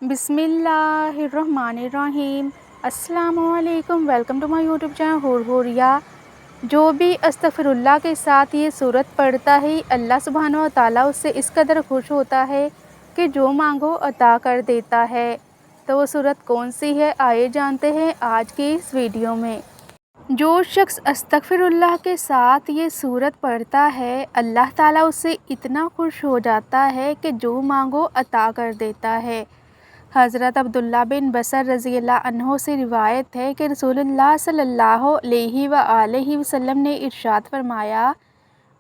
बिस्मिल्लाहिर्रहमानिर्रहीम। अस्सलामुअलैकुम। Welcome to my YouTube channel Hurhuriya. जो भी अस्तगफिरुल्लाह के साथ ये सूरत पढ़ता है, अल्लाह सुब्हानहू व तआला उससे इस कदर खुश होता है कि जो मांगो अता कर देता है। तो वो सूरत कौन सी है, आइए जानते हैं आज की इस वीडियो में। जो शख्स अस्तगफिरुल्लाह के साथ ये सूरत पढ़ता है, अल्लाह ताला उससे इतना खुश हो जाता है कि जो मांगो अता कर देता है। हज़रत अब्दुल्ला बिन बसर रज़ियल्लाहु अन्हु से रिवायत है कि रसूलुल्लाह सल्लल्लाहु अलैहि वसल्लम ने इरशाद फरमाया,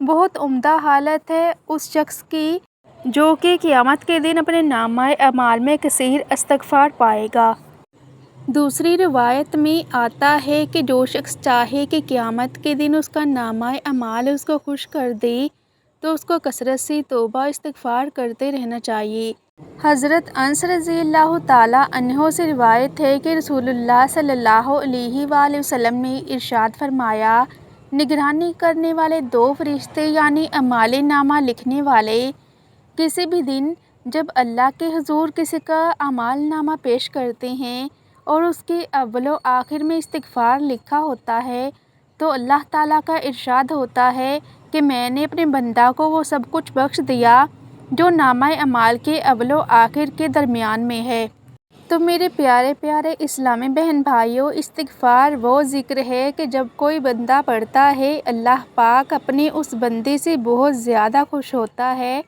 बहुत उम्दा हालत है उस शख्स की जो कि क़यामत के दिन अपने नामाए अमाल में कसीर इस्तग़फ़ार पाएगा। दूसरी रिवायत में आता है कि जो शख्स चाहे कि क़यामत के दिन उसका नामाए अमाल उसको खुश कर दे, तो उसको कसरत से तौबा इस्तग़फ़ार करते रहना चाहिए। हज़रत अनस रज़ियल्लाहु ताला अन्हो से रिवायत है कि रसूलुल्लाह सल्लल्लाहु अलैहि वसल्लम ने इरशाद फरमाया, निगरानी करने वाले दो फरिश्ते यानी अमाल नामा लिखने वाले किसी भी दिन जब अल्लाह के हुज़ूर किसी का अमाल नामा पेश करते हैं और उसके अव्वल व आखिर में इस्तिग़फ़ार लिखा होता है, तो अल्लाह ताला का इरशाद होता है कि मैंने अपने बंदा को वो सब कुछ बख्श दिया जो नामा अमाल के अव्वल व आखिर के दरमियान में है। तो मेरे प्यारे प्यारे इस्लामी बहन भाइयों, इस्तिग़फ़ार वो ज़िक्र है कि जब कोई बंदा पढ़ता है, अल्लाह पाक अपने उस बंदे से बहुत ज़्यादा खुश होता है।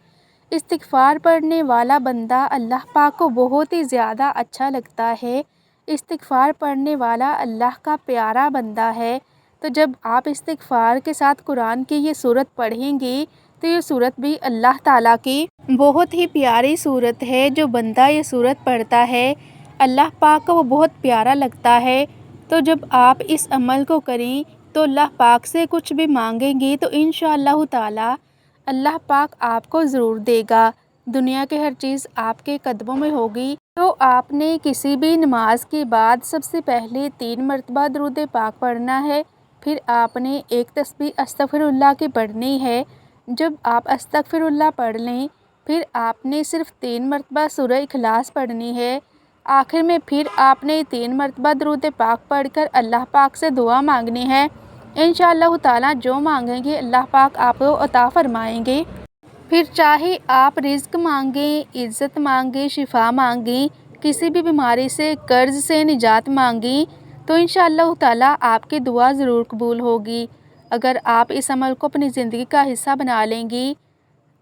इस्तिग़फ़ार पढ़ने वाला बंदा अल्लाह पाक को बहुत ही ज़्यादा अच्छा लगता है। इस्तिग़फ़ार पढ़ने वाला अल्लाह का प्यारा बंदा है। तो जब आप इस्तिग़फ़ार के साथ कुरान की ये सूरत पढ़ेंगे, तो ये सूरत भी अल्लाह ताला की बहुत ही प्यारी सूरत है। जो बंदा ये सूरत पढ़ता है, अल्लाह पाक को वो बहुत प्यारा लगता है। तो जब आप इस अमल को करें, तो अल्लाह पाक से कुछ भी मांगेंगे तो इंशाअल्लाह ताला अल्लाह पाक आपको ज़रूर देगा। दुनिया की हर चीज़ आपके कदमों में होगी। तो आपने किसी भी नमाज के बाद सबसे पहले 3 मरतबा दुरूद पाक पढ़ना है। फिर आपने एक तस्बीह अस्तगफिरुल्लाह की पढ़नी है। जब आप अस्तगफिरुल्लाह पढ़ लें, फिर आपने सिर्फ़ 3 मरतबा सूरह इखलास पढ़नी है। आखिर में फिर आपने 3 मरतबा दुरूद पाक पढ़कर अल्लाह पाक से दुआ मांगनी है। इंशाअल्लाह ताला जो मांगेंगे अल्लाह पाक आपको अता फ़रमाएंगे। फिर चाहे आप रिज़्क़ मांगें, इज़्ज़त मांगें, शिफा मांगें, किसी भी बीमारी से, कर्ज़ से निजात मांगें, तो इंशाअल्लाह ताला आपकी दुआ ज़रूर कबूल होगी। अगर आप इस अमल को अपनी ज़िंदगी का हिस्सा बना लेंगी,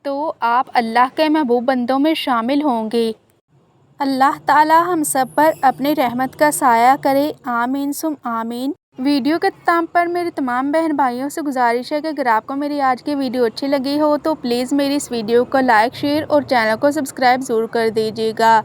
तो आप अल्लाह के महबूब बंदों में शामिल होंगे। अल्लाह ताला हम सब पर अपनी रहमत का साया करे, आमीन सुम आमीन। वीडियो के अख्ताम पर मेरे तमाम बहन भाइयों से गुजारिश है कि अगर आपको मेरी आज की वीडियो अच्छी लगी हो, तो प्लीज़ मेरी इस वीडियो को लाइक, शेयर और चैनल को सब्सक्राइब ज़रूर कर दीजिएगा।